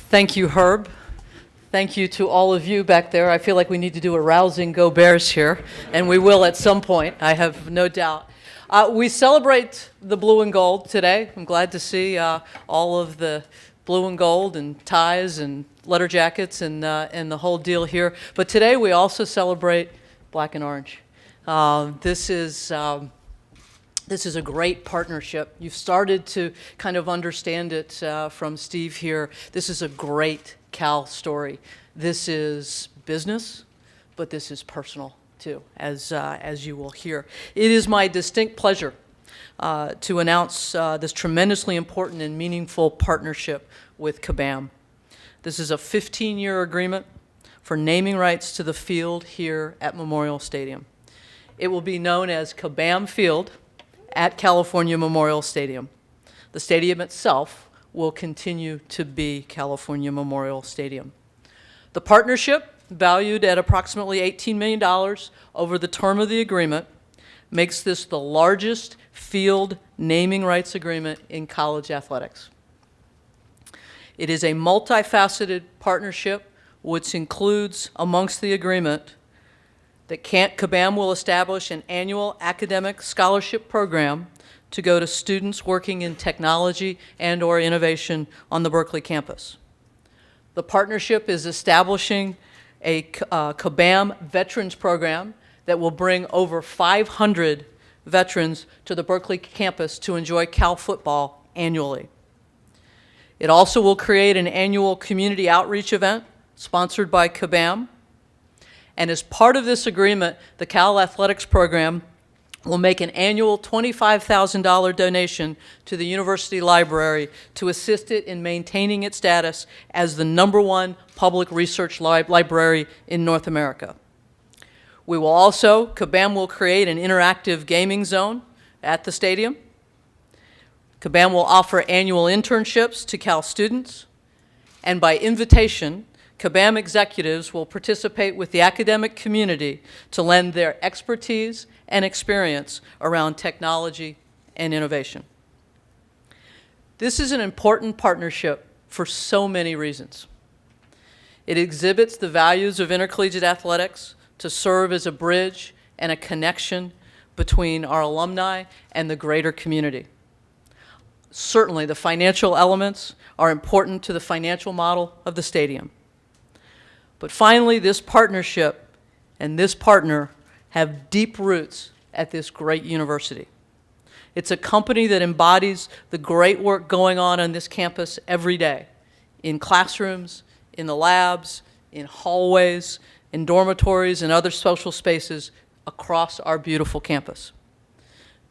Thank you, Herb. Thank you to all of you back there. I feel like we need to do a rousing Go Bears here, and we will at some point, I have no doubt. We celebrate the blue and gold today. I'm glad to see all of the blue and gold and ties and letter jackets and the whole deal here. But today we also celebrate black and orange. This is a great partnership. You've started to kind of understand it from Steve here. This is a great Cal story. This is business, but this is personal too, as you will hear. It is my distinct pleasure to announce this tremendously important and meaningful partnership with Kabam. This is a 15-year agreement for naming rights to the field here at Memorial Stadium. It will be known as Kabam Field at California Memorial Stadium. The stadium itself will continue to be California Memorial Stadium. The partnership, valued at approximately $18 million over the term of the agreement, makes this the largest field naming rights agreement in college athletics. It is a multifaceted partnership which includes, amongst the agreement, that Kabam will establish an annual academic scholarship program to go to students working in technology and/or innovation on the Berkeley campus. The partnership is establishing a Kabam Veterans Program that will bring over 500 veterans to the Berkeley campus to enjoy Cal football annually. It also will create an annual community outreach event sponsored by Kabam. And as part of this agreement, the Cal Athletics Program will make an annual $25,000 donation to the university library to assist it in maintaining its status as the #1 public research library in North America. We will also, Kabam will create an interactive gaming zone at the stadium. Kabam will offer annual internships to Cal students, and by invitation, Kabam executives will participate with the academic community to lend their expertise and experience around technology and innovation. This is an important partnership for so many reasons. It exhibits the values of intercollegiate athletics to serve as a bridge and a connection between our alumni and the greater community. Certainly, the financial elements are important to the financial model of the stadium. But finally, this partnership and this partner have deep roots at this great university. It's a company that embodies the great work going on this campus every day, in classrooms, in the labs, in hallways, in dormitories, and other social spaces across our beautiful campus.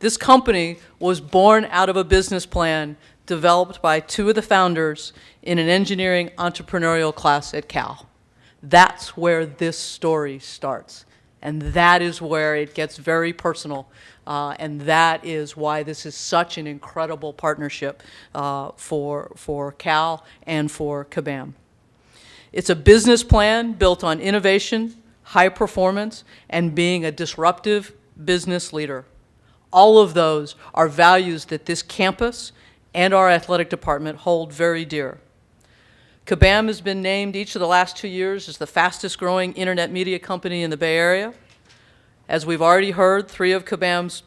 This company was born out of a business plan developed by two of the founders in an engineering entrepreneurial class at Cal. That's where this story starts, and that is where it gets very personal, and that is why this is such an incredible partnership for Cal and for Kabam. It's a business plan built on innovation, high performance, and being a disruptive business leader. All of those are values that this campus and our athletic department hold very dear. Kabam has been named each of the last 2 years as the fastest growing internet media company in the Bay Area. As we've already heard, 3 of Kabam's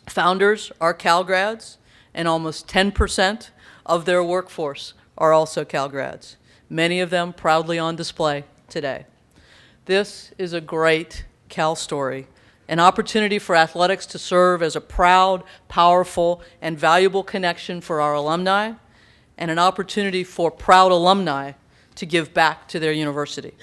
founders are Cal grads, and almost 10% of their workforce are also Cal grads, many of them proudly on display today. This is a great Cal story, an opportunity for athletics to serve as a proud, powerful, and valuable connection for our alumni, and an opportunity for proud alumni to give back to their university.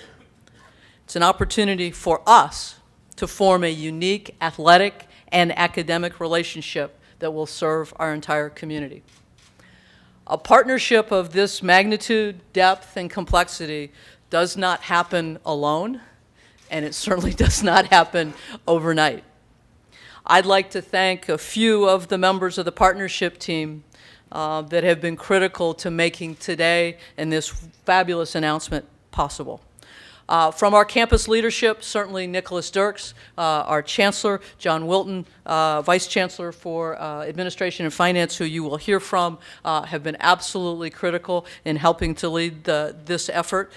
It's an opportunity for us to form a unique athletic and academic relationship that will serve our entire community. A partnership of this magnitude, depth, and complexity does not happen alone, and it certainly does not happen overnight. I'd like to thank a few of the members of the partnership team that have been critical to making today and this fabulous announcement possible. From our campus leadership, certainly Nicholas Dirks, our chancellor, John Wilton, vice chancellor for administration and finance, who you will hear from, have been absolutely critical in helping to lead this effort.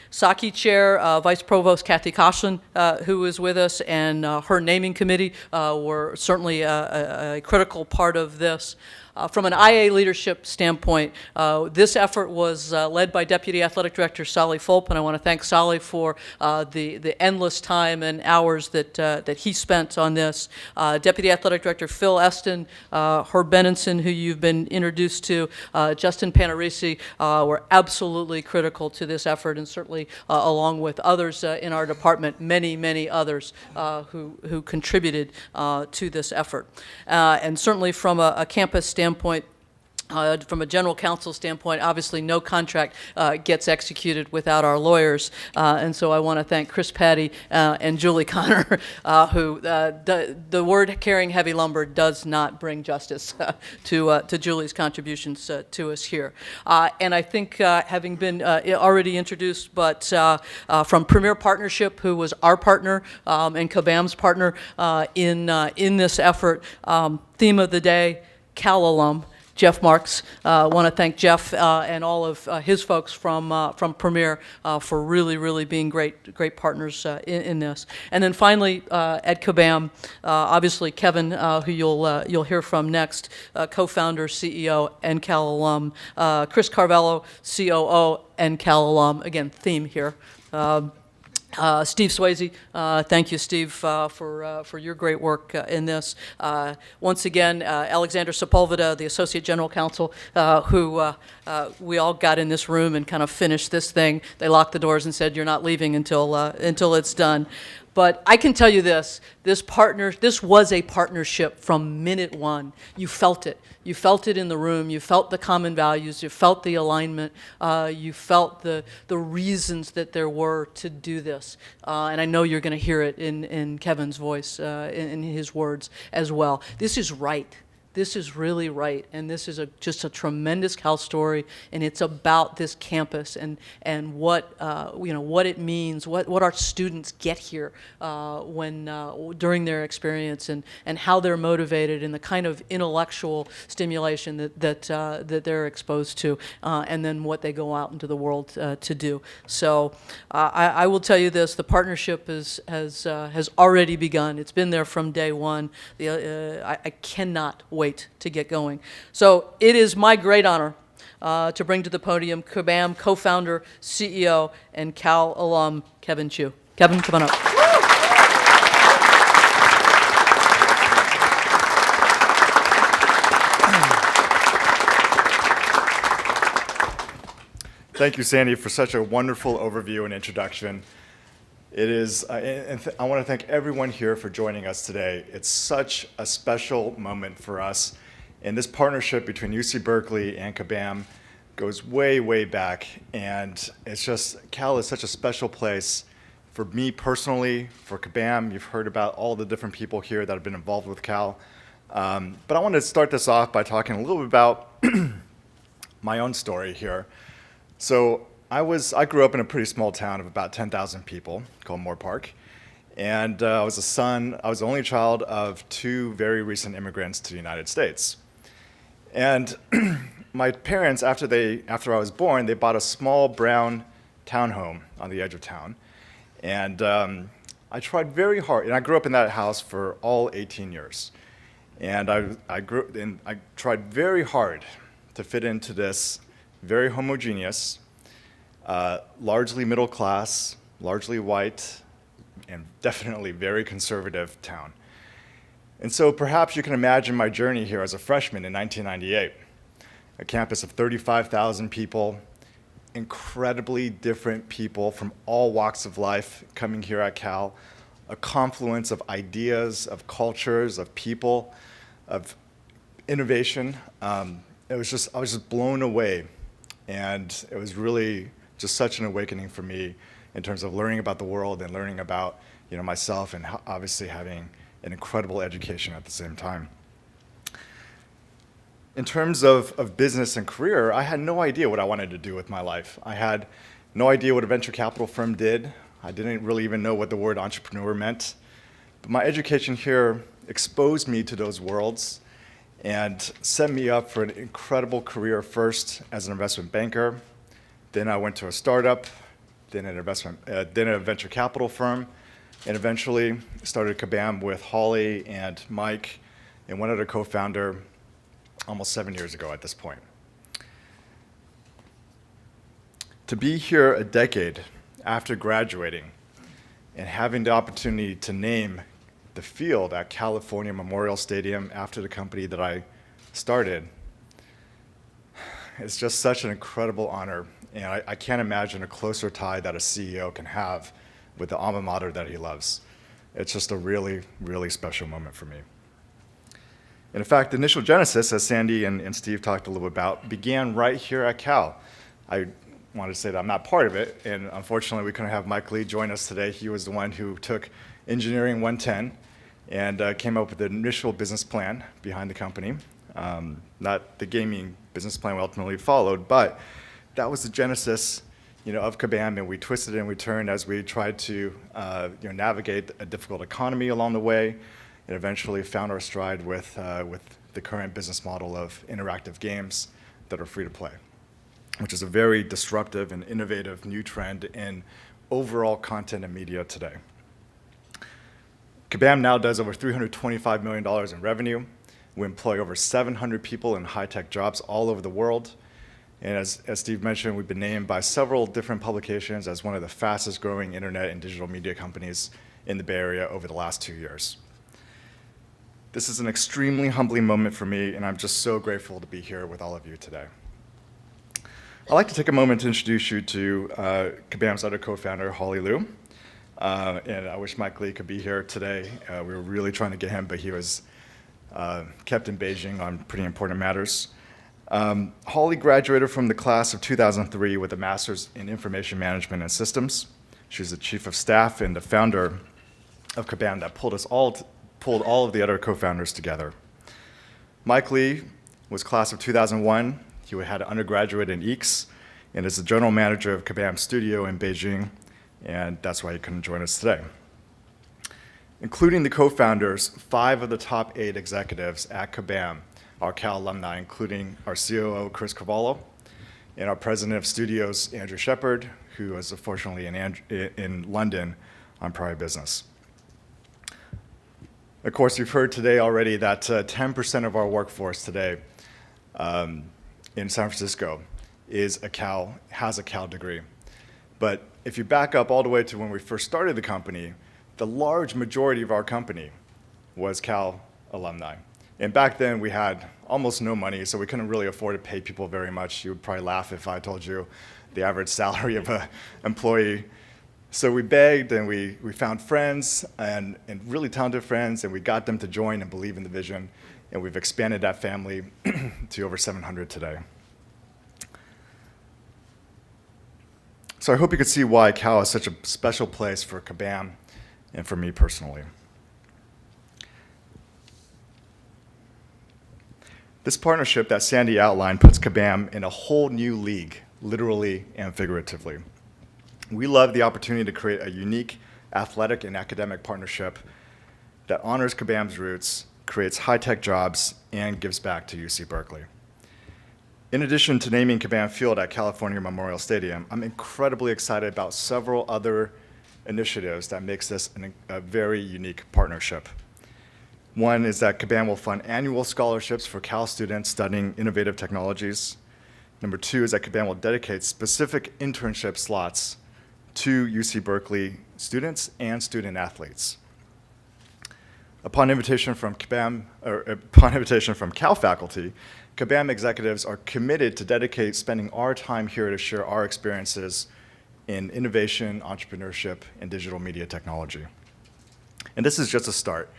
Saki Chair, Vice Provost Kathy Koshlin, who is with us, and her naming committee were certainly a critical part of this. From an IA leadership standpoint, this effort was led by Deputy Athletic Director Sally Fulp, and I want to thank Sally for the endless time and hours that he spent on this. Deputy Athletic Director Phil Eston, Herb Benenson, who you've been introduced to, Justin Panarisi, were absolutely critical to this effort, and certainly along with others in our department, many others who contributed to this effort. And certainly from a campus standpoint, from a general counsel standpoint, obviously no contract gets executed without our lawyers, and so I want to thank Chris Patty and Julie Connor, who the word carrying heavy lumber does not bring justice to Julie's contributions to us here. And I think having been already introduced, but from Premier Partnership, who was our partner and Kabam's partner in this effort, theme of the day, Cal alum, Jeff Marks. Want to thank Jeff and all of his folks from Premier for really being great partners in this. And then finally, at Kabam, obviously Kevin, who you'll hear from next, co-founder, CEO, and Cal alum. Chris Carvello, COO, and Cal alum. Again, theme here. Steve Swayze, thank you, Steve, for your great work in this. Once again, Alexander Sepulveda, the Associate General Counsel, who we all got in this room and kind of finished this thing. They locked the doors and said, "You're not leaving until it's done." But I can tell you this was a partnership from minute one. You felt it. You felt it in the room. You felt the common values. You felt the alignment. You felt the reasons that there were to do this. And I know you're going to hear it in Kevin's voice, in his words as well. This is right. This is really right, and this is just a tremendous Cal story, and it's about this campus and what what it means, what our students get here when during their experience, and how they're motivated, and the kind of intellectual stimulation that they're exposed to, and then what they go out into the world to do. So I will tell you this: the partnership has already begun. It's been there from day one. I cannot wait to get going. So it is my great honor to bring to the podium Kabam co-founder, CEO, and Cal alum, Kevin Chu. Kevin, come on up. Thank you, Sandy, for such a wonderful overview and introduction. It is, I want to thank everyone here for joining us today. It's such a special moment for us. And this partnership between UC Berkeley and Kabam goes way back. And it's just, Cal is such a special place for me personally, for Kabam. You've heard about all the different people here that have been involved with Cal. But I want to start this off by talking a little bit about my own story here. So I grew up in a pretty small town of about 10,000 people called Moore Park. And I was the only child of two very recent immigrants to the United States. And my parents, after I was born, they bought a small brown townhome on the edge of town. And I tried very hard, and I grew up in that house for all 18 years. And I tried very hard to fit into this very homogeneous, largely middle class, largely white, and definitely very conservative town. And so perhaps you can imagine my journey here as a freshman in 1998. A campus of 35,000 people, incredibly different people from all walks of life coming here at Cal, a confluence of ideas, of cultures, of people, of innovation. I was just blown away. And it was really just such an awakening for me in terms of learning about the world and learning about myself, and obviously having an incredible education at the same time. In terms of business and career, I had no idea what I wanted to do with my life. I had No idea what a venture capital firm did. I didn't really even know what the word entrepreneur meant. But my education here exposed me to those worlds and set me up for an incredible career, first as an investment banker. Then I went to a startup, then a venture capital firm, and eventually started Kabam with Holly and Mike and one other co-founder almost 7 years ago at this point. To be here a decade after graduating and having the opportunity to name the field at California Memorial Stadium after the company that I started, it's just such an incredible honor. And I can't imagine a closer tie that a CEO can have with the alma mater that he loves. It's just a really, really special moment for me. And in fact, the initial genesis, as Sandy and Steve talked a little bit about, began right here at Cal. I wanted to say that I'm not part of it, and unfortunately we couldn't have Mike Lee join us today. He was the one who took Engineering 110 and came up with the initial business plan behind the company. Not the gaming business plan we ultimately followed, but that was the genesis, of Kabam, and we twisted and we turned as we tried to, navigate a difficult economy along the way, and eventually found our stride with the current business model of interactive games that are free to play, which is a very disruptive and innovative new trend in overall content and media today. Kabam now does over $325 million in revenue. We employ over 700 people in high-tech jobs all over the world. And as Steve mentioned, we've been named by several different publications as one of the fastest growing internet and digital media companies in the Bay Area over the last 2 years. This is an extremely humbling moment for me, and I'm just so grateful to be here with all of you today. I'd like to take a moment to introduce you to Kabam's other co-founder, Holly Liu. And I wish Mike Lee could be here today. We were really trying to get him, but he was kept in Beijing on pretty important matters. Holly graduated from the class of 2003 with a master's in information management and systems. She's the chief of staff and the founder of Kabam that pulled all of the other co-founders together. Mike Lee was class of 2001. He had an undergraduate in EECS and is the general manager of Kabam Studio in Beijing, and that's why he couldn't join us today. Including the co-founders, 5 of the top 8 executives at Kabam are Cal alumni, including our COO, Chris Cavallo, and our president of studios, Andrew Shepard, who is unfortunately in London on prior business. Of course, you've heard today already that 10% of our workforce today in San Francisco has a Cal degree. But if you back up all the way to when we first started the company, the large majority of our company was Cal alumni. And back then we had almost no money, so we couldn't really afford to pay people very much. You would probably laugh if I told you the average salary of an employee. So we begged and we found friends and really talented friends, and we got them to join and believe in the vision. And we've expanded that family to over 700 today. So I hope you could see why Cal is such a special place for Kabam and for me personally. This partnership that Sandy outlined puts Kabam in a whole new league, literally and figuratively. We love the opportunity to create a unique athletic and academic partnership that honors Kabam's roots, creates high-tech jobs, and gives back to UC Berkeley. In addition to naming Kabam Field at California Memorial Stadium, I'm incredibly excited about several other initiatives that makes this a very unique partnership. One is that Kabam will fund annual scholarships for Cal students studying innovative technologies. Number 2 is that Kabam will dedicate specific internship slots to UC Berkeley students and student athletes. Upon invitation from Cal faculty, Kabam executives are committed to dedicate spending our time here to share our experiences in innovation, entrepreneurship, and digital media technology. And this is just a start.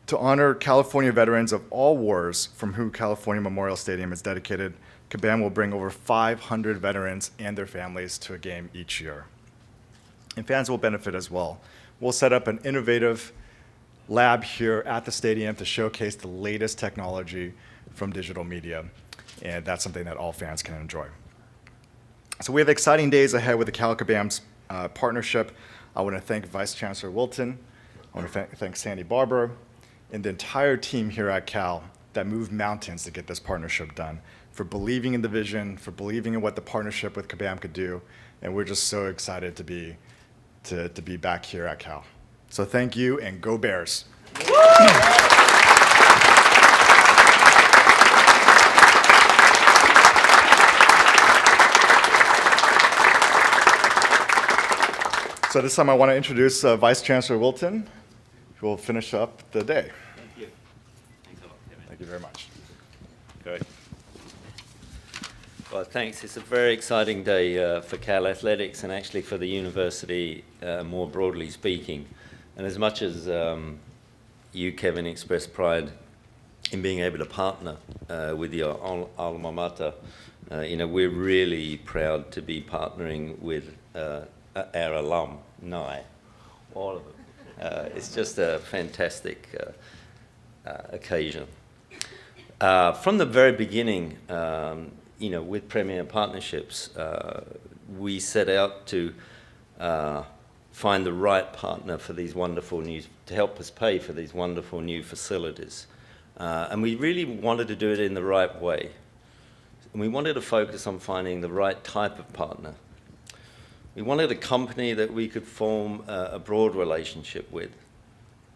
To honor California veterans of all wars from whom California Memorial Stadium is dedicated, Kabam will bring over 500 veterans and their families to a game each year. And fans will benefit as well. We'll set up an innovative lab here at the stadium to showcase the latest technology from digital media, and that's something that all fans can enjoy. So we have exciting days ahead with the Cal-Kabam partnership. I want to thank Vice Chancellor Wilton. I want to thank Sandy Barber and the entire team here at Cal that moved mountains to get this partnership done, for believing in the vision, for believing in what the partnership with Kabam could do. And we're just so excited to be back here at Cal. So thank you, and go Bears. So this time I want to introduce Vice Chancellor Wilton, who will finish up the day. Thank you. Thanks a lot, Kevin. Thank you very much. Great. Well, thanks. It's a very exciting day for Cal Athletics and actually for the university more broadly speaking. And as much as you, Kevin, expressed pride in being able to partner with your alma mater, we're really proud to be partnering with our alumni, all of them. It's just a fantastic occasion. From the very beginning, with Premier Partnerships, we set out to find the right partner for these wonderful to help us pay for these wonderful new facilities. And we really wanted to do it in the right way. And we wanted to focus on finding the right type of partner. We wanted a company that we could form a broad relationship with,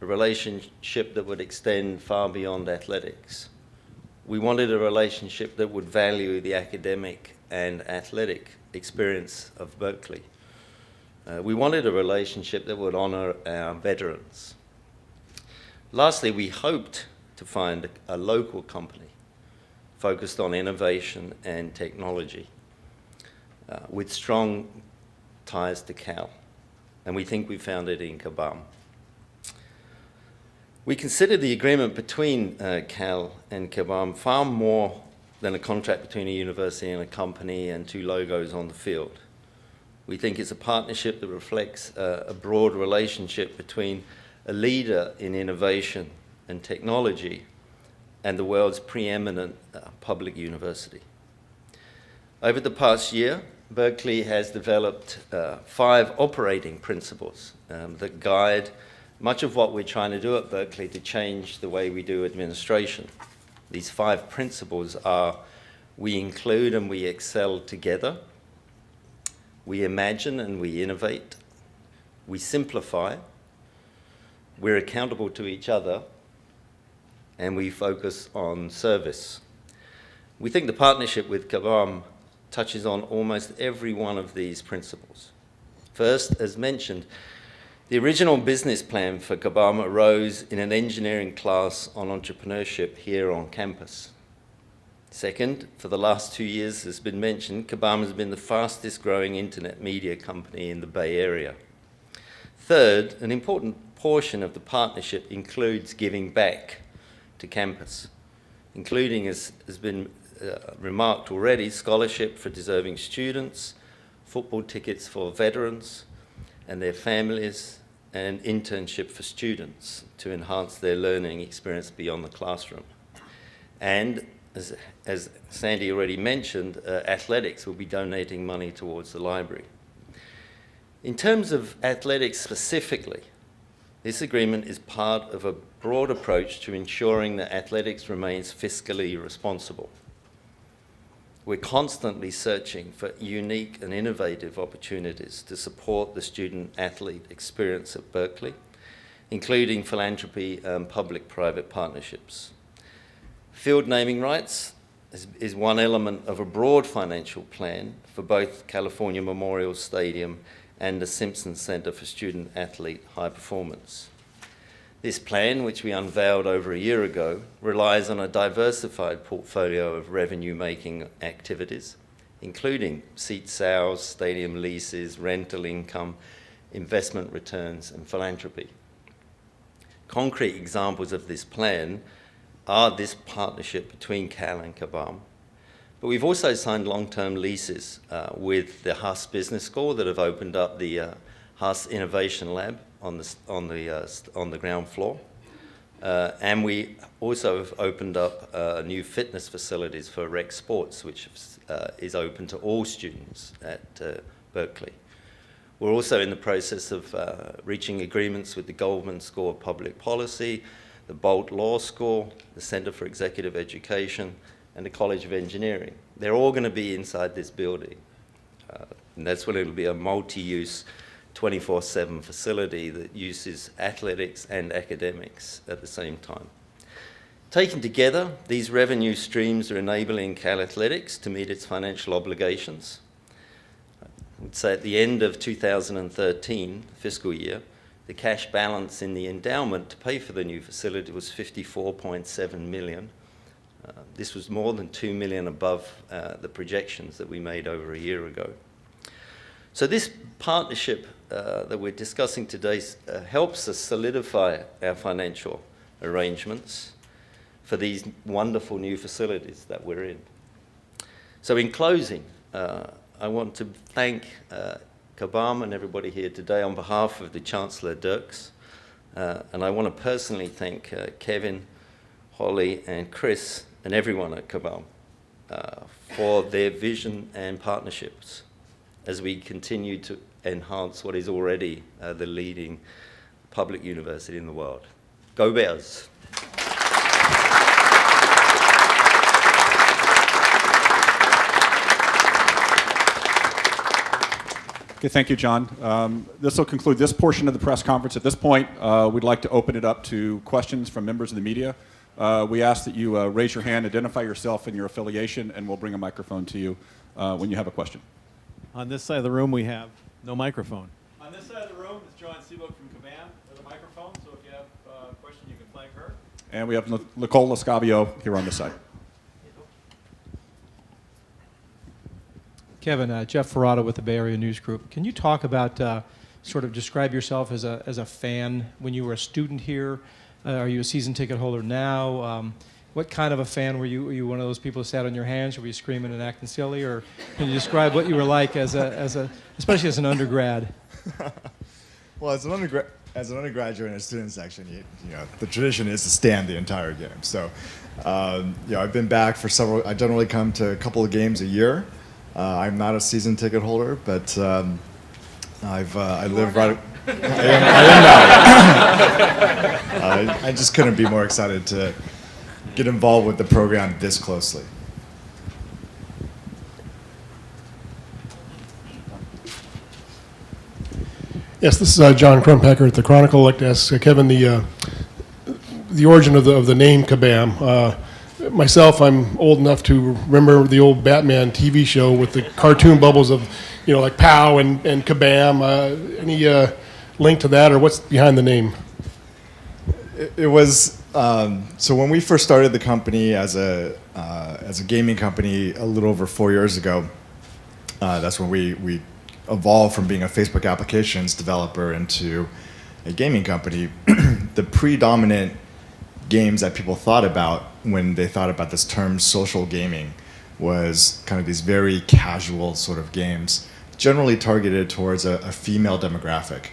a relationship that would extend far beyond athletics. We wanted a relationship that would value the academic and athletic experience of Berkeley. We wanted a relationship that would honor our veterans. Lastly, we hoped to find a local company focused on innovation and technology with strong ties to Cal, and we think we found it in Kabam. We consider the agreement between Cal and Kabam far more than a contract between a university and a company and two logos on the field. We think it's a partnership that reflects a broad relationship between a leader in innovation and technology and the world's preeminent public university. Over the past year, Berkeley has developed 5 operating principles that guide much of what we're trying to do at Berkeley to change the way we do administration. These 5 principles are: we include and we excel together, we imagine and we innovate, we simplify, we're accountable to each other, and we focus on service. We think the partnership with Kabam touches on almost every one of these principles. First, as mentioned, the original business plan for Kabam arose in an engineering class on entrepreneurship here on campus. Second, for the last 2 years, as has been mentioned, Kabam has been the fastest growing internet media company in the Bay Area. Third, an important portion of the partnership includes giving back to campus, including, as has been remarked already, scholarship for deserving students, football tickets for veterans and their families, and internship for students to enhance their learning experience beyond the classroom. And as Sandy already mentioned, athletics will be donating money towards the library. In terms of athletics specifically, this agreement is part of a broad approach to ensuring that athletics remains fiscally responsible. We're constantly searching for unique and innovative opportunities to support the student-athlete experience at Berkeley, including philanthropy and public-private partnerships. Field naming rights is one element of a broad financial plan for both California Memorial Stadium and the Simpson Center for Student-Athlete High Performance. This plan, which we unveiled over a year ago, relies on a diversified portfolio of revenue-making activities, including seat sales, stadium leases, rental income, investment returns, and philanthropy. Concrete examples of this plan are this partnership between Cal and Kabam, but we've also signed long-term leases with the Haas Business School that have opened up the Haas Innovation Lab on the ground floor, And we also have opened up new fitness facilities for rec sports, which is open to all students at Berkeley. We're also in the process of reaching agreements with the Goldman School of Public Policy, the Bolt Law School, the Center for Executive Education, and the College of Engineering. They're all going to be inside this building. And that's when it'll be a multi-use 24/7 facility that uses athletics and academics at the same time. Taken together, these revenue streams are enabling Cal Athletics to meet its financial obligations. I'd say at the end of 2013 fiscal year, the cash balance in the endowment to pay for the new facility was $54.7 million. This was more than $2 million above the projections that we made over a year ago. So this partnership that we're discussing today helps us solidify our financial arrangements for these wonderful new facilities that we're in. So in closing, I want to thank Kabam and everybody here today on behalf of the Chancellor Dirks. And I want to personally thank Kevin, Holly, and Chris, and everyone at Kabam for their vision and partnerships as we continue to enhance what is already the leading public university in the world. Go Bears! Okay, thank you, John. This will conclude this portion of the press conference. At this point, we'd like to open it up to questions from members of the media. We ask that you raise your hand, identify yourself and your affiliation, and we'll bring a microphone to you when you have a question. On this side of the room, we have no microphone. On this side of the room is John Seabook from Kabam with a microphone, so if you have a question, you can flank her. And we have Nicole Lascavio here on this side. Kevin, Jeff Ferrata with the Bay Area News Group. Can you talk about, sort of describe yourself as a fan when you were a student here? Are you a season ticket holder now? What kind of a fan were you? Were you one of those people who sat on your hands? Or were you screaming and acting silly? Or can you describe what you were like especially as an undergrad? Well, as an undergraduate in a student section, you know, the tradition is to stand the entire game. So, you know, I've been back for several. I generally come to a couple of games a year. I'm not a season ticket holder, but I live right. I am now. I just couldn't be more excited to get involved with the program this closely. Yes, this is John Crumpacker at the Chronicle. I'd like to ask Kevin the origin of the name Kabam. Myself, I'm old enough to remember the old Batman TV show with the cartoon bubbles of, you know, like Pow and Kabam. Any link to that, or what's behind the name? It was so when we first started the company as a gaming company a little over 4 years ago. That's when we evolved from being a Facebook applications developer into a gaming company. The predominant games that people thought about when they thought about this term social gaming was kind of these very casual sort of games, generally targeted towards a female demographic.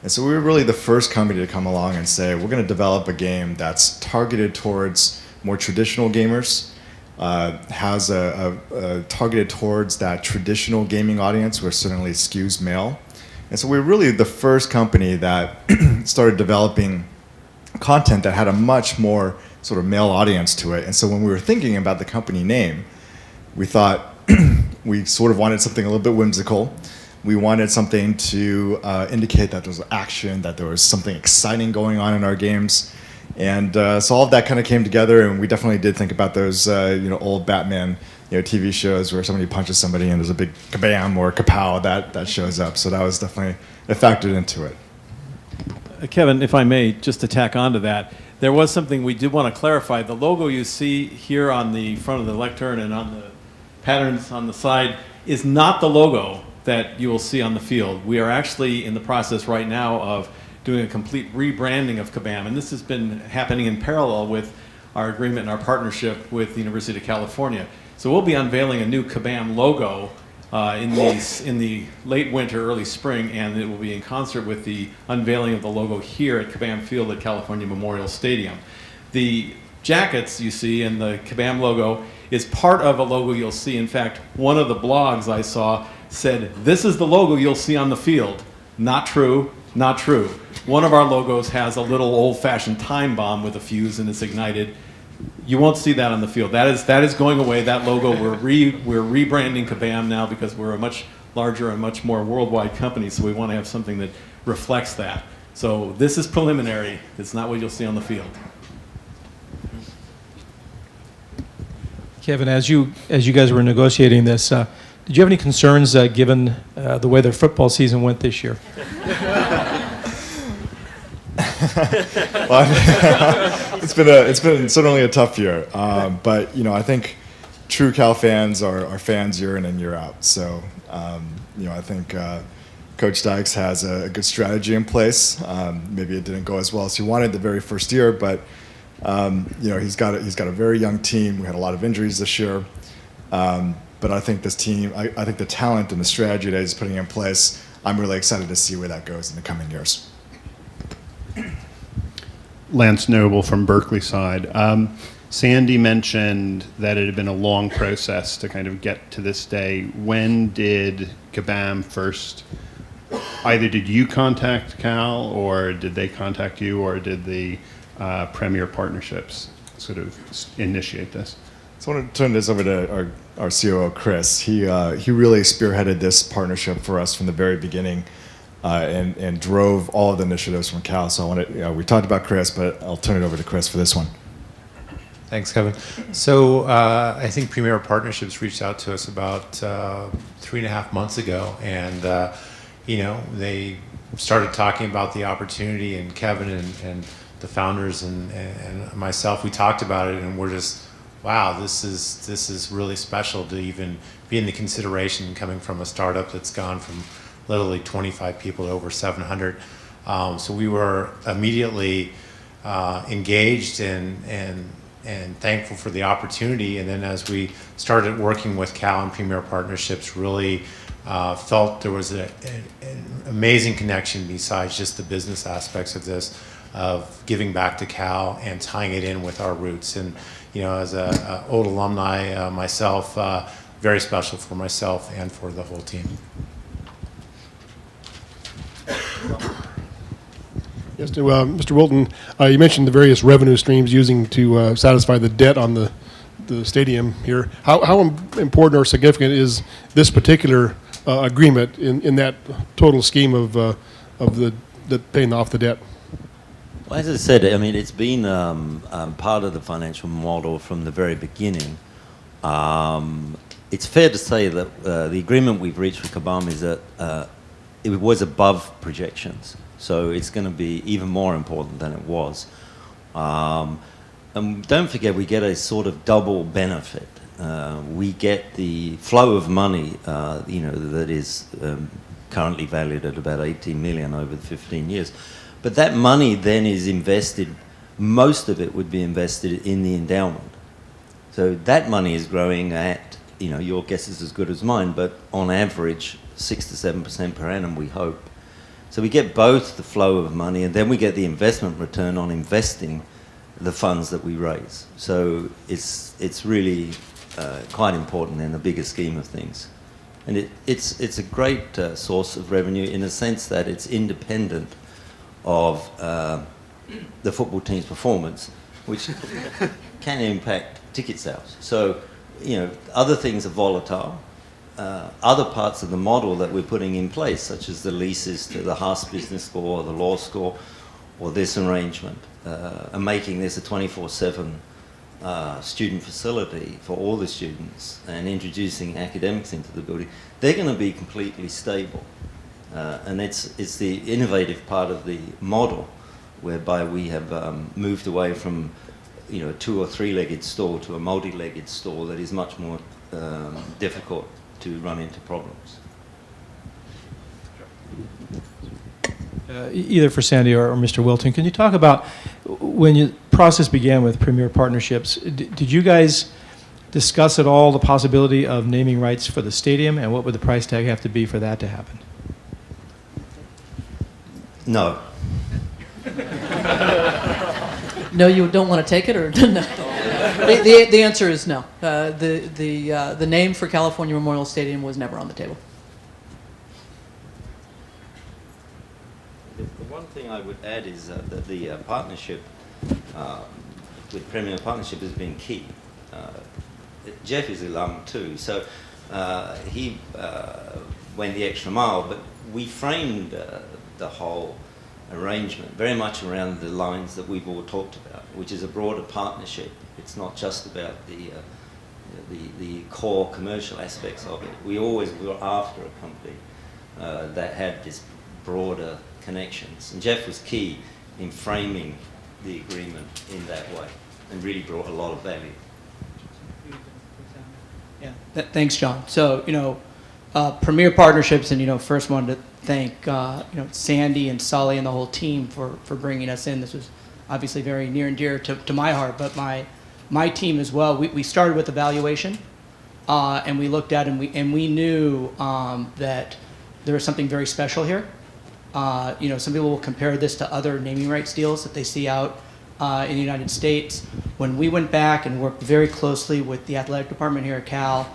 And so we were really the first company to come along and say, we're going to develop a game that's targeted towards more traditional gamers, has a targeted towards that traditional gaming audience, where certainly skews male. And so we were really the first company that started developing content that had a much more sort of male audience to it. And so when we were thinking about the company name, we thought we sort of wanted something a little bit whimsical. We wanted something to indicate that there was action, that there was something exciting going on in our games. And so all of that kind of came together, and we definitely did think about those old Batman TV shows where somebody punches somebody and there's a big kabam or kapow that shows up. So that was definitely, it factored into it. Kevin, if I may, just to tack on to that, there was something we did want to clarify. The logo you see here on the front of the lectern and on the patterns on the side is not the logo that you will see on the field. We are actually in the process right now of doing a complete rebranding of Kabam, and this has been happening in parallel with our agreement and our partnership with the University of California. So we'll be unveiling a new Kabam logo in the late winter, early spring, and it will be in concert with the unveiling of the logo here at Kabam Field at California Memorial Stadium. The jackets you see and the Kabam logo is part of a logo you'll see. In fact, one of the blogs I saw said, "This is the logo you'll see on the field." Not true, not true. One of our logos has a little old-fashioned time bomb with a fuse and it's ignited. You won't see that on the field. That is going away. That logo, we're rebranding Kabam now because we're a much larger and much more worldwide company, so we want to have something that reflects that. So this is preliminary. It's not what you'll see on the field. Kevin, as you guys were negotiating this, did you have any concerns given the way their football season went this year? It's been certainly a tough year, but I think true Cal fans are fans year in and year out. So I think Coach Dykes has a good strategy in place. Maybe it didn't go as well as he wanted the very first year, but he's got a very young team. We had a lot of injuries this year, but I think this team, I think the talent and the strategy that he's putting in place, I'm really excited to see where that goes in the coming years. Lance Noble from Berkeley side. Sandy mentioned that it had been a long process to kind of get to this day. When did Kabam first, either did you contact Cal or did they contact you, or did the Premier Partnerships sort of initiate this? So I want to turn this over to our COO, Chris. He really spearheaded this partnership for us from the very beginning. And drove all of the initiatives from Cal. So we talked about Chris, but I'll turn it over to Chris for this one. Thanks, Kevin. So I think Premier Partnerships reached out to us about 3.5 months ago, and they started talking about the opportunity, and Kevin and the founders and myself, we talked about it, and we're just, wow, this is really special to even be in the consideration coming from a startup that's gone from literally 25 people to over 700. So we were immediately engaged and thankful for the opportunity. And then as we started working with Cal and Premier Partnerships, really felt there was an amazing connection besides just the business aspects of this, of giving back to Cal and tying it in with our roots. And as an old alumni myself, very special for myself and for the whole team. Yes, to Mr. Wilton, you mentioned the various revenue streams using to satisfy the debt on the stadium here. How important or significant is this particular agreement in that total scheme of the paying off the debt? Well, as I said, I mean, it's been part of the financial model from the very beginning. It's fair to say that the agreement we've reached with Kabam is that it was above projections, so it's going to be even more important than it was. And don't forget, we get a sort of double benefit. We get the flow of money, that is currently valued at about 18 million over the 15 years. But that money then is invested, most of it would be invested in the endowment. So that money is growing at, your guess is as good as mine, but on average, 6 to 7% per annum, we hope. So we get both the flow of money, and then we get the investment return on investing the funds that we raise. So it's really quite important in the bigger scheme of things. And it's a great source of revenue in a sense that it's independent of the football team's performance, which can impact ticket sales. So, other things are volatile. Other parts of the model that we're putting in place, such as the leases to the Haas Business School or the law school, or this arrangement, and making this a 24/7 student facility for all the students, and introducing academics into the building, they're going to be completely stable. And it's the innovative part of the model, whereby we have moved away from a 2 or 3-legged store to a multi-legged store that is much more difficult to run into problems. Either for Sandy or Mr. Wilton, can you talk about when the process began with Premier Partnerships, did you guys discuss at all the possibility of naming rights for the stadium, and what would the price tag have to be for that to happen? No. No, you don't want to take it, or no? The answer is no. The name for California Memorial Stadium was never on the table. The one thing I would add is that the partnership with Premier Partnership has been key. Jeff is alum too, so he went the extra mile, but we framed the whole arrangement very much around the lines that we've all talked about, which is a broader partnership. It's not just about the core commercial aspects of it. We always were after a company that had this broader connections, and Jeff was key in framing the agreement in that way and really brought a lot of value. Yeah, thanks, John. So, Premier Partnerships, and, first wanted to thank, Sandy and Sully and the whole team for bringing us in. This was obviously very near and dear to my heart, but my team as well. We started with evaluation, and we looked at it, and we knew that there was something very special here. Some people will compare this to other naming rights deals that they see out in the United States. When we went back and worked very closely with the athletic department here at Cal,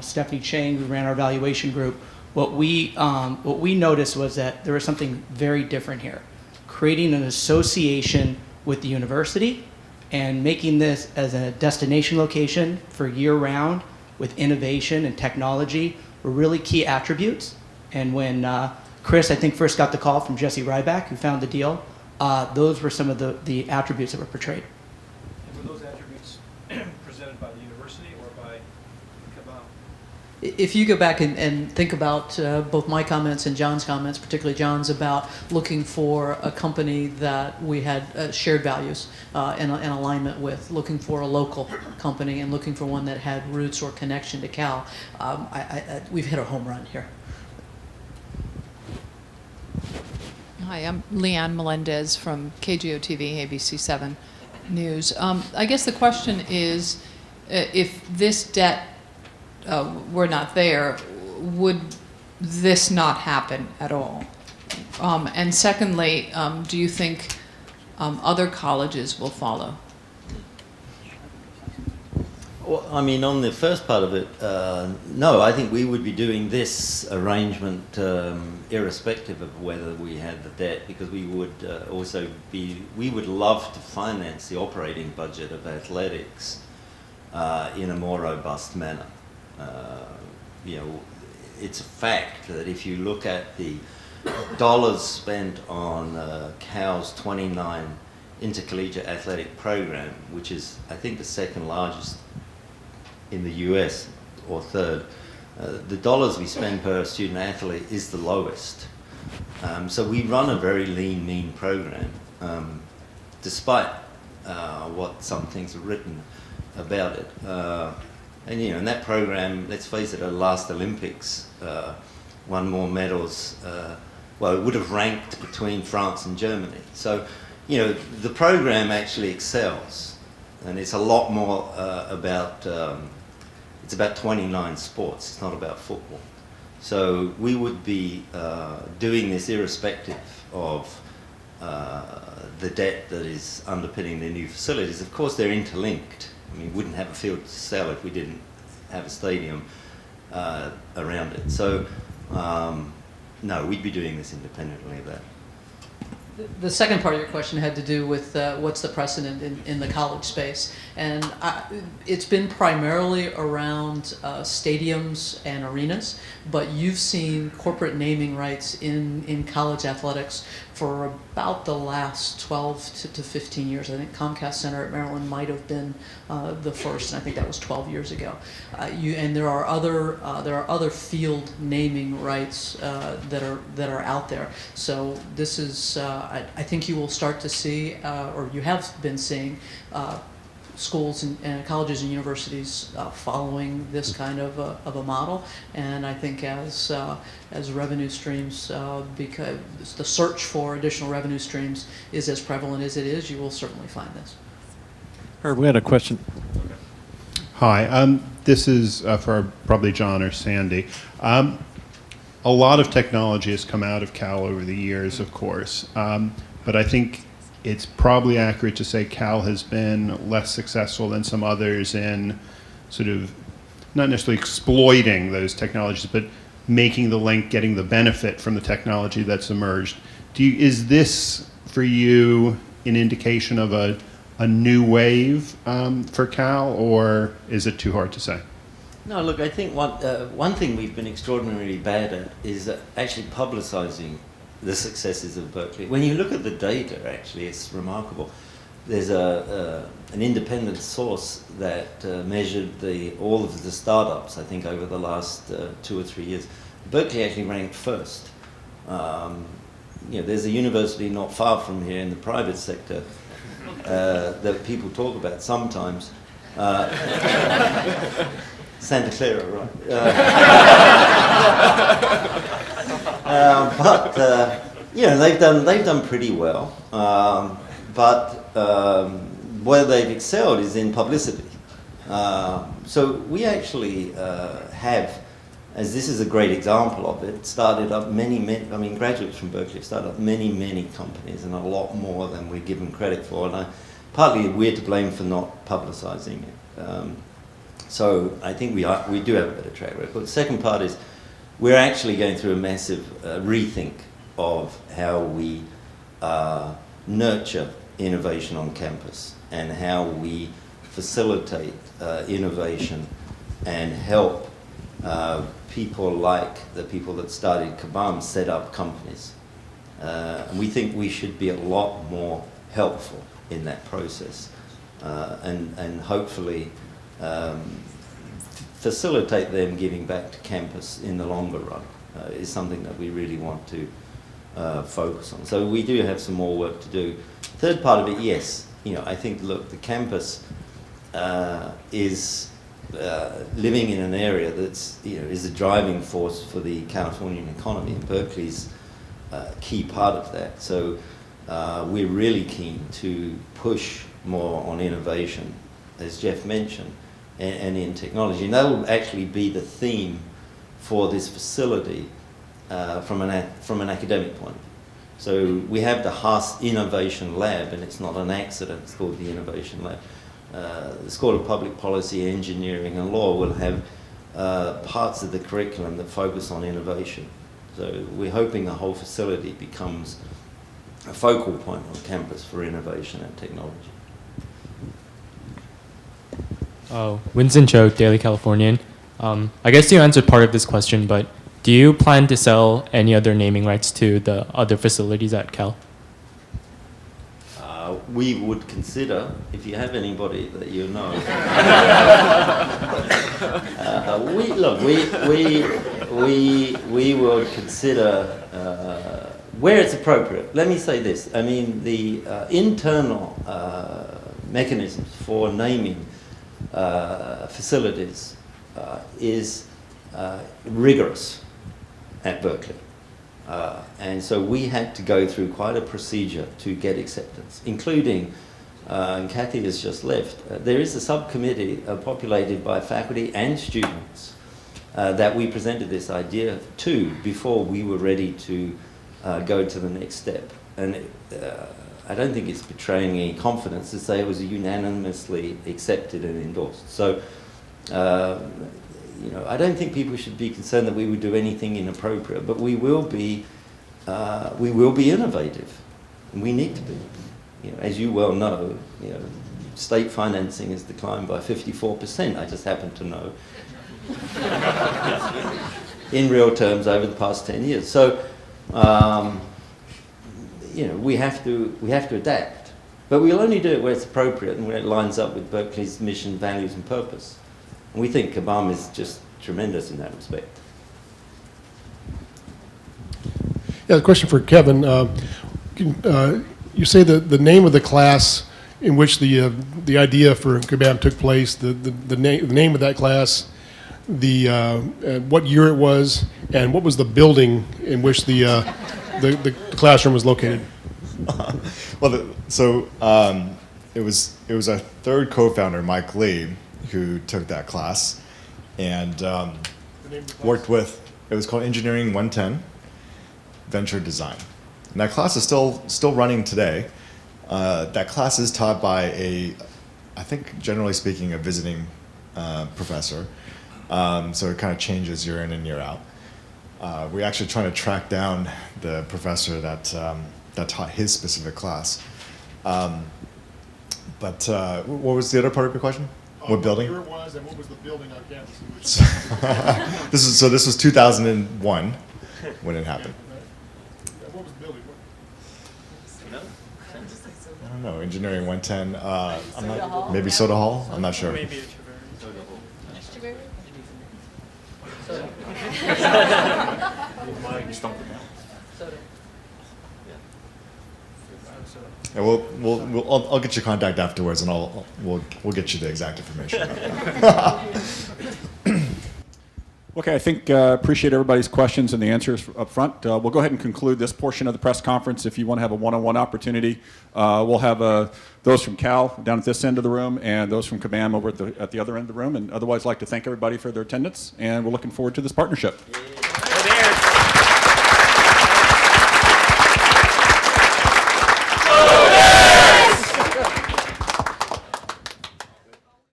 Stephanie Chang, who ran our evaluation group, what we noticed was that there was something very different here. Creating an association with the university and making this as a destination location for year-round with innovation and technology were really key attributes. And when Chris, I think, first got the call from Jesse Ryback, who found the deal, those were some of the attributes that were portrayed. And were those attributes presented by the university or by Kabam? If you go back and think about both my comments and John's comments, particularly John's, about looking for a company that we had shared values and alignment with, looking for a local company and looking for one that had roots or connection to Cal, we've hit a home run here. Hi, I'm Leanne Melendez from KGO TV, ABC7 News. I guess the question is, if this debt were not there, would this not happen at all? And secondly, do you think other colleges will follow? Well, I mean, on the first part of it, no, I think we would be doing this arrangement irrespective of whether we had the debt, because we would we would love to finance the operating budget of athletics in a more robust manner. It's a fact that if you look at the dollars spent on Cal's 29 intercollegiate athletic program, which is, I think, the second largest in the US, or third, the dollars we spend per student athlete is the lowest. So we run a very lean, mean program, despite what some things are written about it. And in that program, let's face it, at the last Olympics, won more medals. Well, it would have ranked between France and Germany. So, the program actually excels, and it's a lot more about. It's about 29 sports. It's not about football. So we would be doing this irrespective of the debt that is underpinning the new facilities. Of course, they're interlinked. I mean, we wouldn't have a field to sell if we didn't have a stadium around it. So, no, we'd be doing this independently of that. The second part of your question had to do with what's the precedent in the college space. And it's been primarily around stadiums and arenas, but you've seen corporate naming rights in college athletics for about the last 12 to 15 years. I think Comcast Center at Maryland might have been the first, and I think that was 12 years ago. And there are other field naming rights that are out there. So this is I think you will start to see, or you have been seeing, schools and colleges and universities following this kind of a model. And I think as revenue streams, because the search for additional revenue streams is as prevalent as it is, you will certainly find this. Herb, we had a question. Hi, this is for probably John or Sandy. A lot of technology has come out of Cal over the years, of course, but I think it's probably accurate to say Cal has been less successful than some others in sort of not necessarily exploiting those technologies, but making the link, getting the benefit from the technology that's emerged. Is this for you an indication of a new wave for Cal, or is it too hard to say? No, look, I think one thing we've been extraordinarily bad at is actually publicizing the successes of Berkeley. When you look at the data, actually, it's remarkable. There's an independent source that measured all of the startups, I think, over the last 2 or 3 years. Berkeley actually ranked first. There's a university not far from here in the private sector that people talk about sometimes. Santa Clara, right? They've done pretty well. Where they've excelled is in publicity. So we actually have, as this is a great example of it, started up many, graduates from Berkeley have started up many companies, and a lot more than we're given credit for. And partly we're to blame for not publicizing it. So I think we do have a better track record. The second part is we're actually going through a massive rethink of how we nurture innovation on campus and how we facilitate innovation and help people like the people that started Kabam set up companies. And we think we should be a lot more helpful in that process and hopefully facilitate them giving back to campus in the longer run is something that we really want to focus on. So we do have some more work to do. Third part of it, yes, I think, look, the campus is living in an area that's, is a driving force for the Californian economy, and Berkeley's a key part of that. So we're really keen to push more on innovation, as Jeff mentioned, and in technology. And that'll actually be the theme for this facility from an academic point of view. So we have the Haas Innovation Lab, and it's not an accident, it's called the Innovation Lab. The School of Public Policy, Engineering and Law will have parts of the curriculum that focus on innovation. So we're hoping the whole facility becomes a focal point on campus for innovation and technology. Winston Cho, Daily Californian. I guess you answered part of this question, but do you plan to sell any other naming rights to the other facilities at Cal? We would consider, if you have anybody that you know. We would consider where it's appropriate. Let me say this. I mean, the internal mechanisms for naming facilities is rigorous at Berkeley. And so we had to go through quite a procedure to get acceptance, including, and Kathy has just left, there is a subcommittee populated by faculty and students that we presented this idea to before we were ready to go to the next step. And I don't think it's betraying any confidence to say it was unanimously accepted and endorsed. So, I don't think people should be concerned that we would do anything inappropriate, but we will be innovative, and we need to be. As you well know, state financing has declined by 54%. I just happen to know in real terms over the past 10 years. So, we have to adapt, but we'll only do it where it's appropriate and where it lines up with Berkeley's mission, values, and purpose. And we think Kabam is just tremendous in that respect. Yeah, the question for Kevin. You say the name of the class in which the idea for Kabam took place, the name of that class, what year it was, and what was the building in which the classroom was located? It was our third co-founder, Mike Lee, who took that class and worked with, it was called Engineering 110, Venture Design. And that class is still running today. That class is taught by I think generally speaking, a visiting professor. So it kind of changes year in and year out. We're actually trying to track down the professor that taught his specific class. But what was the other part of your question? What building? Where it was and what was the building on campus? This was 2001 when it happened. What was the building? I don't know. Engineering 110. I'm not, maybe Soda Hall. I'm not sure. Maybe Yeah, I'll get your contact afterwards, and we'll get you the exact information. Okay, I think appreciate everybody's questions and the answers up front. We'll go ahead and conclude this portion of the press conference. If you want to have a one-on-one opportunity, we'll have those from Cal down at this end of the room and those from Kabam over at the other end of the room. And otherwise, I'd like to thank everybody for their attendance, and we're looking forward to this partnership.